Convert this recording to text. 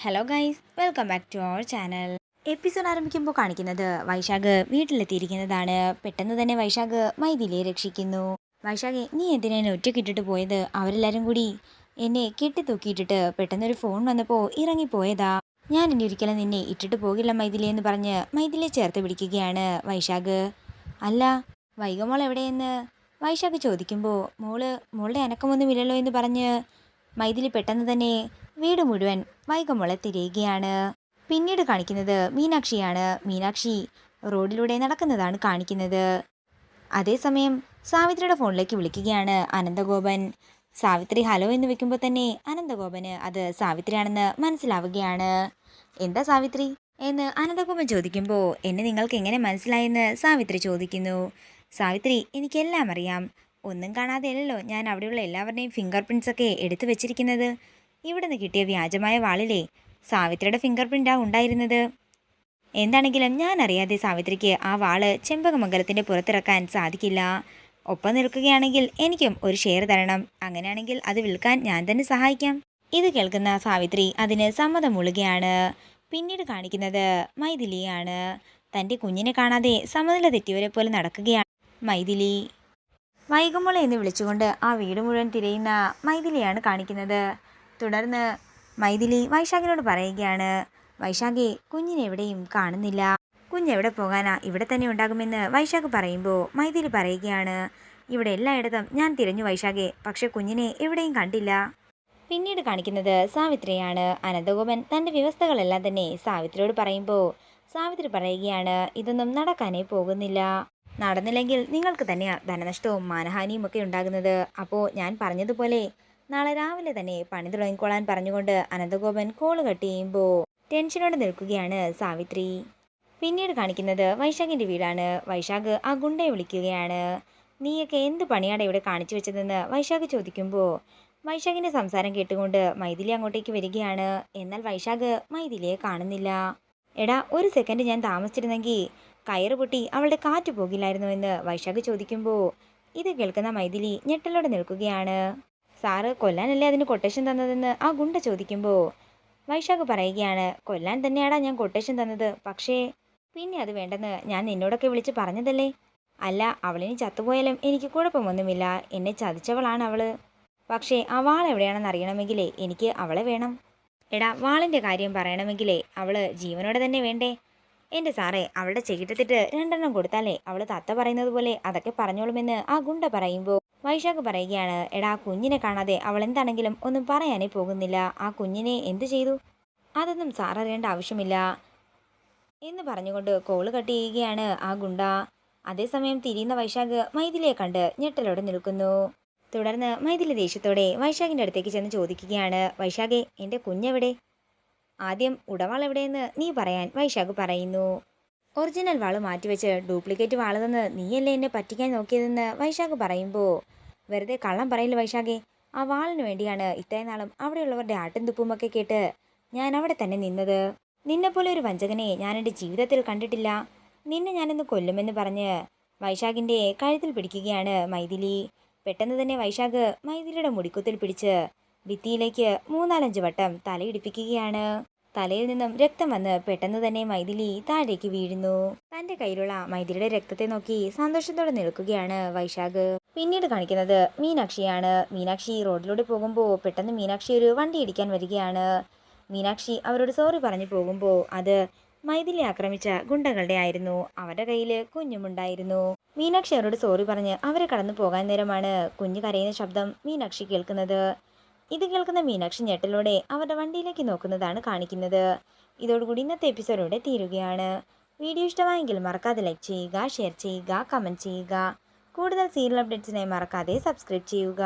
Hello guys, welcome back to our channel. Episode ആരംഭിക്കുമ്പോൾ കാണിക്കുന്നത് വൈശാഖ് വീട്ടിലെത്തിയിരിക്കുന്നതാണ്. പെട്ടെന്ന് തന്നെ വൈശാഖ് മൈഥിലിയെ രക്ഷിക്കുന്നു. വൈശാഖെ, നീ എന്തിനാ എന്നെ ഒറ്റക്കിട്ടിട്ട് പോയത്? അവരെല്ലാവരും കൂടി എന്നെ കെട്ടിത്തൂക്കിയിട്ടിട്ട് പെട്ടെന്നൊരു ഫോൺ വന്നപ്പോൾ ഇറങ്ങിപ്പോയതാ. ഞാൻ ഇനി ഒരിക്കലും നിന്നെ ഇട്ടിട്ട് പോകില്ല മൈഥിലി എന്ന് പറഞ്ഞ് മൈഥിലിയെ ചേർത്ത് പിടിക്കുകയാണ് വൈശാഖ്. അല്ല, വൈഗമോൾ എവിടെയെന്ന് വൈശാഖ് ചോദിക്കുമ്പോൾ മോളുടെ അനക്കമൊന്നുമില്ലല്ലോ എന്ന് പറഞ്ഞ് മൈഥിലി പെട്ടെന്ന് തന്നെ വീട് മുഴുവൻ വൈഗമോളെ തിരയുകയാണ്. പിന്നീട് കാണിക്കുന്നത് മീനാക്ഷിയാണ്. മീനാക്ഷി റോഡിലൂടെ നടക്കുന്നതാണ് കാണിക്കുന്നത്. അതേസമയം സാവിത്രിയുടെ ഫോണിലേക്ക് വിളിക്കുകയാണ് അനന്തഗോപൻ. സാവിത്രി ഹലോ എന്ന് വെക്കുമ്പോൾ തന്നെ അനന്തഗോപന് അത് സാവിത്രിയാണെന്ന് മനസ്സിലാവുകയാണ്. എന്താ സാവിത്രി എന്ന് അനന്തഗോപൻ ചോദിക്കുമ്പോൾ എന്നെ നിങ്ങൾക്ക് എങ്ങനെ മനസ്സിലായെന്ന് സാവിത്രി ചോദിക്കുന്നു. സാവിത്രി, എനിക്കെല്ലാം അറിയാം. ഒന്നും കാണാതെയല്ലോ ഞാൻ അവിടെയുള്ള എല്ലാവരുടെയും ഫിംഗർ പ്രിൻറ്റ്സ് ഒക്കെ എടുത്തു വെച്ചിരിക്കുന്നത്. ഇവിടെ നിന്ന് കിട്ടിയ വ്യാജമായ വാളിലെ സാവിത്രിയുടെ ഫിംഗർ പ്രിൻ്റാണ് ഉണ്ടായിരുന്നത്. എന്താണെങ്കിലും ഞാൻ അറിയാതെ സാവിത്രിക്ക് ആ വാള് ചെമ്പകമംഗലത്തിൻ്റെ പുറത്തിറക്കാൻ സാധിക്കില്ല. ഒപ്പം നിൽക്കുകയാണെങ്കിൽ എനിക്കും ഒരു ഷെയർ തരണം. അങ്ങനെയാണെങ്കിൽ അത് വിൽക്കാൻ ഞാൻ തന്നെ സഹായിക്കാം. ഇത് കേൾക്കുന്ന സാവിത്രി അതിന് സമ്മതം മൂളുകയാണ്. പിന്നീട് കാണിക്കുന്നത് മൈഥിലിയാണ്. തൻ്റെ കുഞ്ഞിനെ കാണാതെ സമനില തെറ്റിയവരെ പോലെ നടക്കുകയാണ് മൈഥിലി. വൈഗമോളെ എന്ന് വിളിച്ചുകൊണ്ട് ആ വീട് മുഴുവൻ തിരയുന്ന മൈഥിലിയാണ് കാണിക്കുന്നത്. തുടർന്ന് മൈഥിലി വൈശാഖിനോട് പറയുകയാണ്, വൈശാഖെ, കുഞ്ഞിനെ എവിടെയും കാണുന്നില്ല. കുഞ്ഞെവിടെ പോകാനാ, ഇവിടെ തന്നെ ഉണ്ടാകുമെന്ന് വൈശാഖ് പറയുമ്പോൾ മൈഥിലി പറയുകയാണ്, ഇവിടെ എല്ലായിടത്തും ഞാൻ തിരഞ്ഞു വൈശാഖെ, പക്ഷെ കുഞ്ഞിനെ എവിടെയും കണ്ടില്ല. പിന്നീട് കാണിക്കുന്നത് സാവിത്രിയാണ്. അനന്തഗോപൻ തൻ്റെ വ്യവസ്ഥകളെല്ലാം തന്നെ സാവിത്രിയോട് പറയുമ്പോൾ സാവിത്രി പറയുകയാണ്, ഇതൊന്നും നടക്കാനേ പോകുന്നില്ല. നടന്നില്ലെങ്കിൽ നിങ്ങൾക്ക് തന്നെയാണ് ധനനഷ്ടവും മാനഹാനിയും ഒക്കെ ഉണ്ടാകുന്നത്. അപ്പോൾ ഞാൻ പറഞ്ഞതുപോലെ നാളെ രാവിലെ തന്നെ പണി തുടങ്ങിക്കോളാൻ പറഞ്ഞുകൊണ്ട് അനന്തഗോപൻ കോള് കട്ട് ചെയ്യുമ്പോൾ ടെൻഷനോടെ നിൽക്കുകയാണ് സാവിത്രി. പിന്നീട് കാണിക്കുന്നത് വൈശാഖിൻ്റെ വീടാണ്. വൈശാഖ് ആ ഗുണ്ടയെ വിളിക്കുകയാണ്. നീയൊക്കെ എന്ത് പണിയാണ് ഇവിടെ കാണിച്ചു വെച്ചതെന്ന് വൈശാഖ് ചോദിക്കുമ്പോൾ വൈശാഖിൻ്റെ സംസാരം കേട്ടുകൊണ്ട് മൈഥിലി അങ്ങോട്ടേക്ക് വരികയാണ്. എന്നാൽ വൈശാഖ് മൈഥിലിയെ കാണുന്നില്ല. എടാ, ഒരു സെക്കൻഡ് ഞാൻ താമസിച്ചിരുന്നെങ്കിൽ കയറ് പൊട്ടി അവളുടെ കാറ്റ് പോകില്ലായിരുന്നു എന്ന് വൈശാഖ് ചോദിക്കുമ്പോൾ ഇത് കേൾക്കുന്ന മൈഥിലി ഞെട്ടലോടെ നിൽക്കുകയാണ്. സാറ് കൊല്ലാനല്ലേ അതിന് കൊട്ടേഷൻ തന്നതെന്ന് ആ ഗുണ്ട ചോദിക്കുമ്പോൾ വൈശാഖ് പറയുകയാണ്, കൊല്ലാൻ തന്നെയാടാ ഞാൻ കൊട്ടേഷൻ തന്നത്. പക്ഷേ പിന്നെ അത് വേണ്ടെന്ന് ഞാൻ നിന്നോടൊക്കെ വിളിച്ച് പറഞ്ഞതല്ലേ. അല്ല, അവളിനി ചത്തുപോയാലും എനിക്ക് കുഴപ്പമൊന്നുമില്ല. എന്നെ ചതിച്ചവളാണ് അവള്. പക്ഷേ ആ വാൾ എവിടെയാണെന്ന് അറിയണമെങ്കിലേ എനിക്ക് അവളെ വേണം. എടാ, വാളിൻ്റെ കാര്യം പറയണമെങ്കിലേ അവള് ജീവനോടെ തന്നെ വേണ്ടേ. എൻ്റെ സാറേ, അവളുടെ ചെകിട്ടത്തിട്ട് 2 കൊടുത്താലേ അവൾ തത്ത പറയുന്നത് പോലെ അതൊക്കെ പറഞ്ഞോളുമെന്ന് ആ ഗുണ്ട പറയുമ്പോൾ വൈശാഖ് പറയുകയാണ്, എടാ, കുഞ്ഞിനെ കാണാതെ അവൾ എന്താണെങ്കിലും ഒന്നും പറയാനേ പോകുന്നില്ല. ആ കുഞ്ഞിനെ എന്തു ചെയ്തു അതൊന്നും സാർ അറിയേണ്ട ആവശ്യമില്ല എന്ന് പറഞ്ഞുകൊണ്ട് കോള് കട്ട് ചെയ്യുകയാണ് ആ ഗുണ്ട. അതേസമയം തിരിയുന്ന വൈശാഖ് മൈഥിലിയെ കണ്ട് ഞെട്ടലോടെ നിൽക്കുന്നു. തുടർന്ന് മൈഥിലി ദേഷ്യത്തോടെ വൈശാഖിൻ്റെ അടുത്തേക്ക് ചെന്ന് ചോദിക്കുകയാണ്, വൈശാഖെ, എൻ്റെ കുഞ്ഞെവിടെ? ആദ്യം ഉടവാൾ എവിടെയെന്ന് നീ പറയാൻ വൈശാഖ് പറയുന്നു. ഒറിജിനൽ വാള് മാറ്റിവെച്ച് ഡ്യൂപ്ലിക്കേറ്റ് വാള് തന്ന് നീയല്ലേ എന്നെ പറ്റിക്കാൻ നോക്കിയതെന്ന് വൈശാഖ് പറയുമ്പോൾ വെറുതെ കള്ളം പറയില്ല വൈശാഖെ. ആ വാളിന് വേണ്ടിയാണ് ഇത്രയും നാളും അവിടെയുള്ളവരുടെ ആട്ടും തുപ്പുമൊക്കെ കേട്ട് ഞാൻ അവിടെ തന്നെ നിന്നത്. നിന്നെപ്പോലെ ഒരു വഞ്ചകനെ ഞാൻ എൻ്റെ ജീവിതത്തിൽ കണ്ടിട്ടില്ല. നിന്നെ ഞാനിന്ന് കൊല്ലുമെന്ന് പറഞ്ഞ് വൈശാഖിൻ്റെ കഴുത്തിൽ പിടിക്കുകയാണ് മൈഥിലി. പെട്ടെന്ന് തന്നെ വൈശാഖ് മൈഥിലിയുടെ മുടിക്കുത്തിൽ പിടിച്ച് ഭിത്തിയിലേക്ക് 3-4 വട്ടം തലയിടിപ്പിക്കുകയാണ്. തലയിൽ നിന്നും രക്തം വന്ന് പെട്ടെന്ന് തന്നെ മൈഥിലി താഴേക്ക് വീഴുന്നു. തൻ്റെ കയ്യിലുള്ള മൈഥിലിയുടെ രക്തത്തെ നോക്കി സന്തോഷത്തോടെ നിൽക്കുകയാണ് വൈശാഖ്. പിന്നീട് കാണിക്കുന്നത് മീനാക്ഷിയാണ്. മീനാക്ഷി റോഡിലൂടെ പോകുമ്പോൾ പെട്ടെന്ന് മീനാക്ഷി ഒരു വണ്ടി ഇടിക്കാൻ വരികയാണ്. മീനാക്ഷി അവരോട് സോറി പറഞ്ഞു പോകുമ്പോൾ അത് മൈഥിലി ആക്രമിച്ച ഗുണ്ടകളുടെ ആയിരുന്നു. അവരുടെ കയ്യിൽ കുഞ്ഞുമുണ്ടായിരുന്നു. മീനാക്ഷി അവരോട് സോറി പറഞ്ഞ് അവരെ കടന്നു പോകാൻ നേരമാണ് കുഞ്ഞ് കരയുന്ന ശബ്ദം മീനാക്ഷി കേൾക്കുന്നത്. ഇത് കേൾക്കുന്ന മീനാക്ഷി ഞെട്ടലോടെ അവരുടെ വണ്ടിയിലേക്ക് നോക്കുന്നതാണ് കാണിക്കുന്നത്. ഇതോടുകൂടി ഇന്നത്തെ എപ്പിസോഡോടെ തീരുകയാണ്. വീഡിയോ ഇഷ്ടമായെങ്കിൽ മറക്കാതെ ലൈക്ക് ചെയ്യുക, ഷെയർ ചെയ്യുക, കമൻറ്റ് ചെയ്യുക. കൂടുതൽ സീരിയൽ അപ്ഡേറ്റ്സിനായി മറക്കാതെ സബ്സ്ക്രൈബ് ചെയ്യുക.